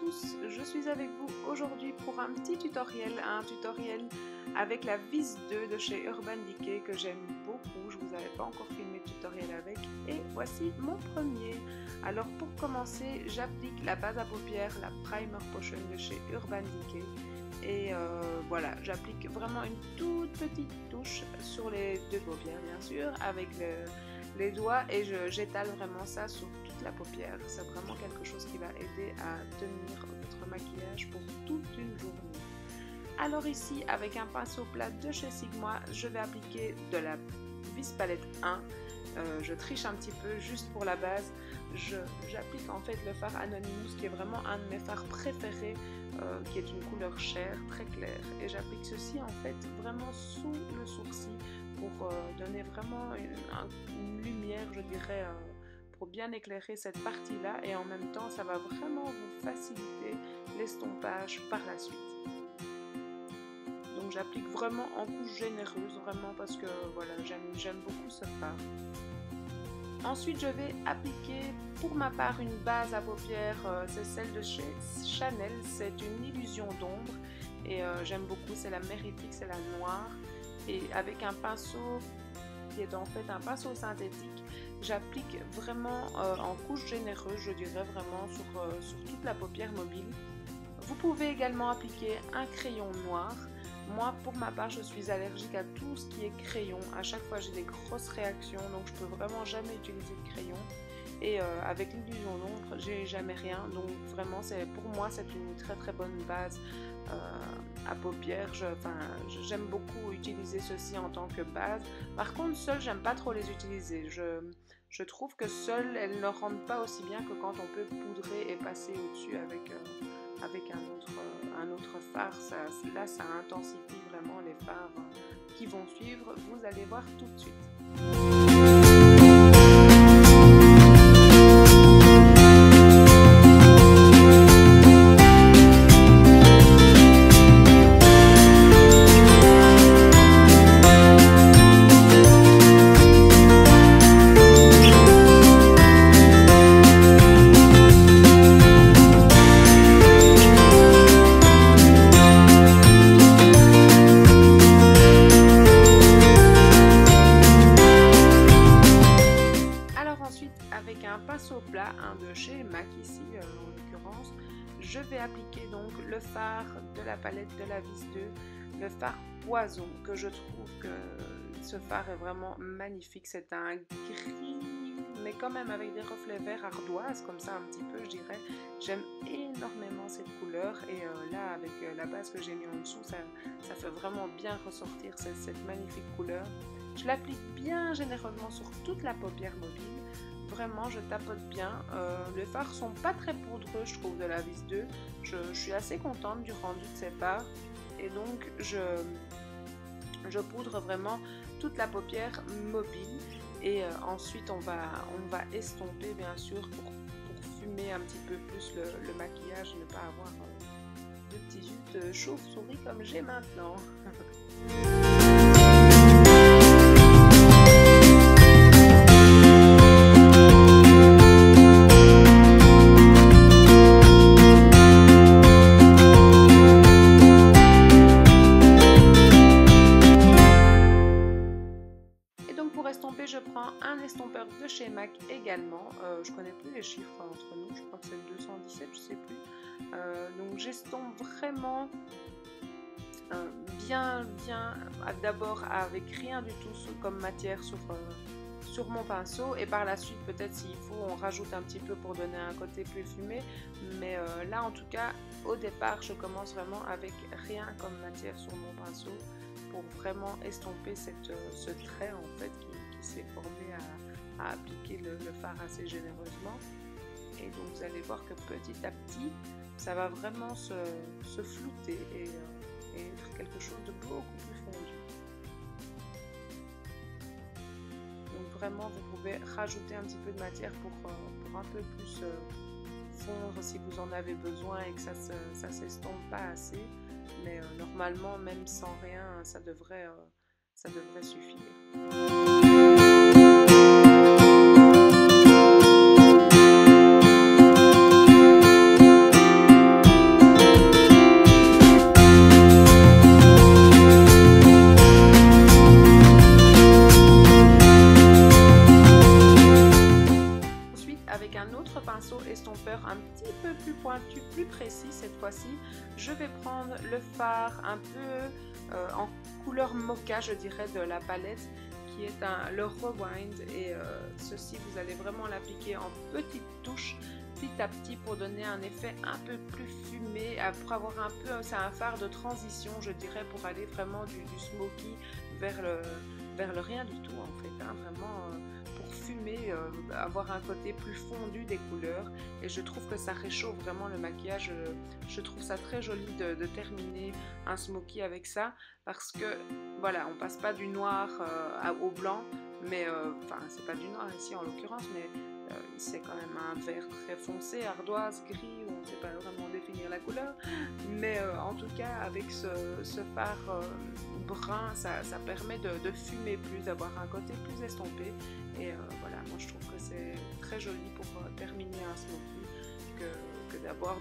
tous, je suis avec vous aujourd'hui pour un petit tutoriel, avec la vis 2 de chez Urban Decay que j'aime beaucoup. Je vous avais pas encore filmé de tutoriel avec et voici mon premier. Alors pour commencer, j'applique la base à paupières, la Primer Potion de chez Urban Decay et voilà, j'applique vraiment une toute petite touche sur les deux paupières bien sûr avec les doigts et j'étale vraiment ça sur toute la paupière. C'est vraiment quelque chose qui va aider à tenir votre maquillage pour toute une journée. Alors ici, avec un pinceau plat de chez Sigma, je vais appliquer de la vis palette 1. Je triche un petit peu juste pour la base. J'applique en fait le fard Anonymous qui est vraiment un de mes fards préférés, qui est une couleur chair, très claire. Et j'applique ceci en fait vraiment sous le sourcil pour donner vraiment une lumière, je dirais, pour bien éclairer cette partie-là. Et en même temps, ça va vraiment vous faciliter l'estompage par la suite. Donc j'applique vraiment en couche généreuse, vraiment parce que voilà, j'aime beaucoup ce fard. Ensuite, je vais appliquer pour ma part une base à paupières, c'est celle de chez Chanel, c'est une illusion d'ombre et j'aime beaucoup, c'est la Méritique, c'est la noire. Et avec un pinceau qui est en fait un pinceau synthétique, j'applique vraiment en couche généreuse, je dirais vraiment sur toute la paupière mobile. Vous pouvez également appliquer un crayon noir. Moi, pour ma part, je suis allergique à tout ce qui est crayon. À chaque fois, j'ai des grosses réactions, donc je peux vraiment jamais utiliser de crayon. Et avec l'illusion d'ombre, j'ai jamais rien. Donc vraiment, pour moi, c'est une très très bonne base à paupières. J'aime beaucoup utiliser ceci en tant que base. Par contre, seule, j'aime pas trop les utiliser. Je trouve que seule, elles ne rendent pas aussi bien que quand on peut poudrer et passer au-dessus avec un autre fard. Là, ça intensifie vraiment les fards qui vont suivre. Vous allez voir tout de suite. Avec un pinceau plat, de chez MAC ici en l'occurrence, je vais appliquer donc le fard de la palette de la vis 2, le fard Poison, que je trouve que ce fard est vraiment magnifique. C'est un gris, mais quand même avec des reflets verts ardoise, comme ça un petit peu je dirais. J'aime énormément cette couleur et là avec la base que j'ai mis en dessous, ça fait vraiment bien ressortir cette magnifique couleur. Je l'applique bien généreusement sur toute la paupière mobile. Vraiment, je tapote bien. Les fards sont pas très poudreux, je trouve, de la vis 2. Je suis assez contente du rendu de ces fards. Et donc, je poudre vraiment toute la paupière mobile. Et ensuite, on va estomper, bien sûr, pour fumer un petit peu plus le maquillage et ne pas avoir de petits yeux de chauve-souris comme j'ai maintenant. Je prends un estompeur de chez MAC également, je connais plus les chiffres entre nous, je crois que c'est 217, je sais plus. Donc j'estompe vraiment bien d'abord avec rien du tout comme matière sur mon pinceau et par la suite peut-être s'il faut on rajoute un petit peu pour donner un côté plus fumé, mais là en tout cas au départ je commence vraiment avec rien comme matière sur mon pinceau pour vraiment estomper ce trait en fait qui s'est formé à appliquer le fard assez généreusement. Et donc vous allez voir que petit à petit ça va vraiment se flouter et être quelque chose de beaucoup plus fondu. Donc vraiment vous pouvez rajouter un petit peu de matière pour un peu plus fondre si vous en avez besoin et que ça s'estompe pas assez, mais normalement même sans rien ça devrait suffire. un autre pinceau estompeur un petit peu plus pointu, plus précis cette fois-ci, je vais prendre le fard un peu en couleur mocha, je dirais, de la palette, qui est le Rewind, et ceci vous allez vraiment l'appliquer en petites touches, petit à petit, pour donner un effet un peu plus fumé, pour avoir un peu, c'est un fard de transition, je dirais, pour aller vraiment du smoky vers le rien du tout en fait, hein, vraiment pour fumer, avoir un côté plus fondu des couleurs, et je trouve que ça réchauffe vraiment le maquillage. Je trouve ça très joli de terminer un smoky avec ça, parce que voilà, on passe pas du noir au blanc, mais enfin c'est pas du noir ici en l'occurrence, mais c'est quand même un vert très foncé, ardoise, gris, on ne sait pas vraiment définir la couleur, mais en tout cas avec ce fard brun, ça permet de fumer plus, d'avoir un côté plus estompé, et voilà, moi je trouve que c'est très joli pour terminer un smoky que d'avoir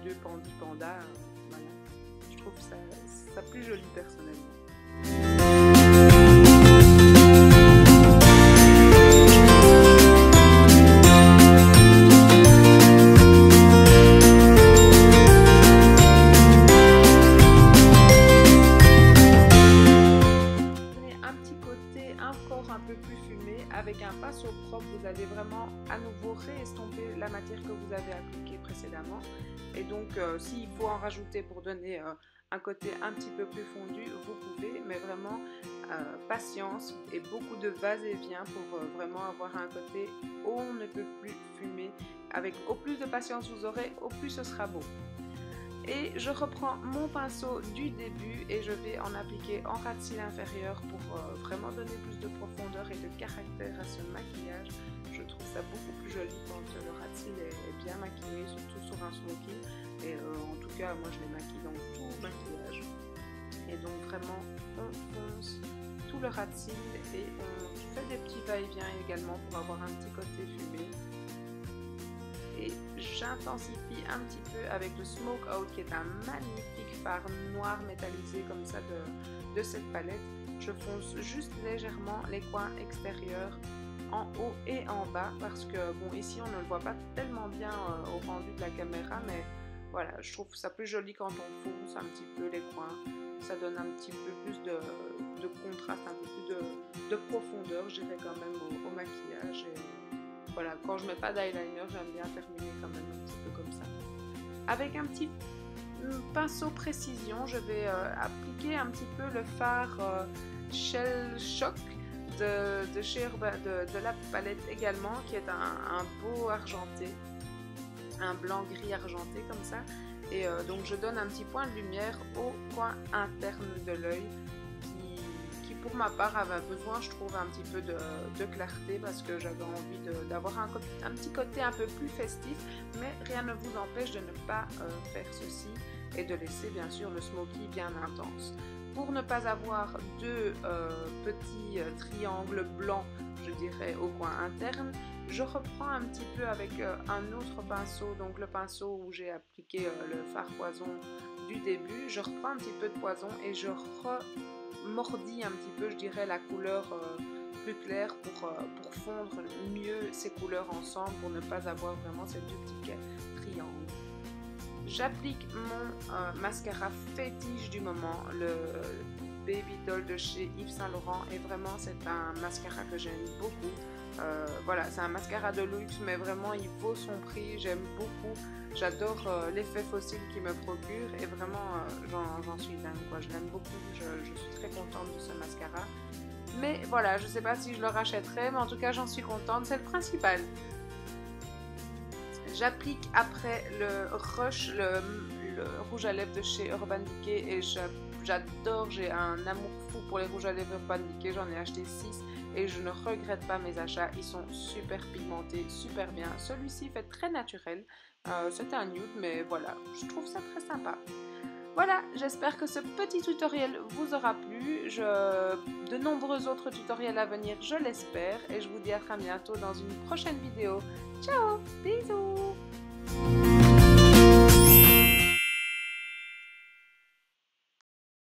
du Pandi Panda, voilà, je trouve ça plus joli personnellement. Avec un pinceau propre, vous allez vraiment à nouveau réestomper la matière que vous avez appliquée précédemment, et donc s'il faut en rajouter pour donner un côté un petit peu plus fondu, vous pouvez, mais vraiment patience et beaucoup de va-et-vient pour vraiment avoir un côté où on ne peut plus fumer. Au plus de patience vous aurez, au plus ce sera beau. Et je reprends mon pinceau du début et je vais en appliquer en ras de cils inférieur pour vraiment donner plus de profondeur et de caractère à ce maquillage. Je trouve ça beaucoup plus joli quand le ras de cils est bien maquillé, surtout sur un smoky. Et en tout cas, moi je les maquille dans tout le maquillage. Et donc vraiment, on fonce tout le ras de cils et on fait des petits va-et-vient également pour avoir un petit côté fumé. Et j'intensifie un petit peu avec le Smoke Out, qui est un magnifique fard noir métallisé comme ça de cette palette. Je fonce juste légèrement les coins extérieurs en haut et en bas, parce que bon, ici on ne le voit pas tellement bien au rendu de la caméra, mais voilà, je trouve ça plus joli quand on fonce un petit peu les coins. Ça donne un petit peu plus de contraste, un peu plus de profondeur, je dirais, quand même au maquillage. Et voilà, quand je mets pas d'eyeliner, j'aime bien terminer quand même un petit peu comme ça. Avec un petit pinceau précision, je vais appliquer un petit peu le fard Shell Shock de la palette également, qui est un beau argenté, un blanc gris argenté comme ça. Et donc je donne un petit point de lumière au coin interne de l'œil, qui pour ma part avait besoin, je trouve, un petit peu de clarté, parce que j'avais envie d'avoir un petit côté un peu plus festif, mais rien ne vous empêche de ne pas faire ceci et de laisser bien sûr le smoky bien intense. Pour ne pas avoir deux petits triangles blancs, je dirais, au coin interne, je reprends un petit peu avec un autre pinceau, donc le pinceau où j'ai appliqué le fard poison du début. Je reprends un petit peu de poison et je remordis un petit peu, je dirais, la couleur plus claire pour fondre mieux ces couleurs ensemble, pour ne pas avoir vraiment ces deux petits triangles. J'applique mon mascara fétiche du moment, le Baby Doll de chez Yves Saint Laurent, et vraiment c'est un mascara que j'aime beaucoup. Voilà, c'est un mascara de luxe, mais vraiment il vaut son prix, j'aime beaucoup. J'adore l'effet fossile qu'il me procure, et vraiment j'en suis dingue, quoi. Je l'aime beaucoup, je suis très contente de ce mascara. Mais voilà, je sais pas si je le rachèterai, mais en tout cas j'en suis contente, c'est le principal. J'applique après le Rush, le rouge à lèvres de chez Urban Decay, et j'adore, j'ai un amour fou pour les rouges à lèvres Urban Decay, j'en ai acheté 6 et je ne regrette pas mes achats, ils sont super pigmentés, super bien. Celui-ci fait très naturel, c'est un nude, mais voilà, je trouve ça très sympa. Voilà, j'espère que ce petit tutoriel vous aura plu. De nombreux autres tutoriels à venir, je l'espère, et je vous dis à très bientôt dans une prochaine vidéo. Ciao, bisous.